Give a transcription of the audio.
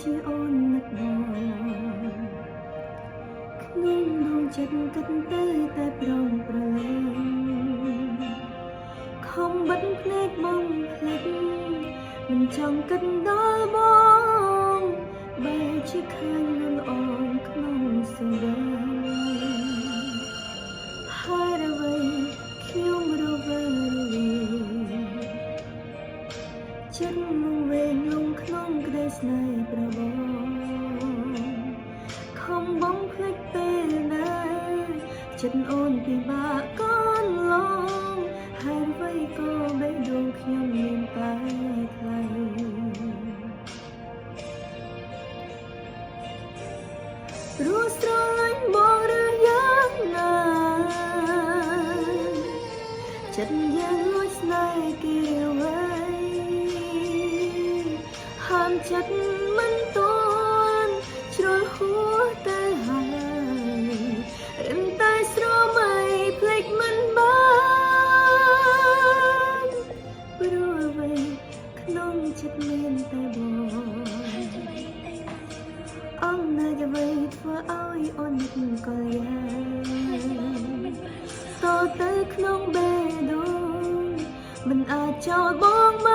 ជាអូននឹកបងក្នុងដួងចិត្តគិតទៅតែប្រងប្រលែងខំបិទភ្នែកបងភ្លេចមិនចង់គិតដល់បងបែរជាឃើញលន់អងក្នុងសង្វេគហើយអ្វីខ្ញុំរវើរវាចិត្តមកវេងលងក្នុងក្តីស្នេហ៍ប្របងខំបងភ្លេចពេលណាចិត្តអូនពិបាកកនឡងហើយអ្វីក៏បេះដូងខ្ញុំមានតែថ្លៃព្រោះស្រឡាញ់បងឬយ៉ាងណាចិត្តយ៉ាងលួចស្នេហ៍គេរាវ័យហាមចិត្តមិនទាន់ជ្រុលហួសទៅហើយរឹងតែស្រមៃភ្លេចមិនបានព្រោះអ្វីក្នុងចិត្តមានតែបងអង្គនៅអ្វីធ្វើឲ្យអូននឹកកលយ៉ាងតទៅក្នុងបេះដូងមិនអាចចោលបងបាន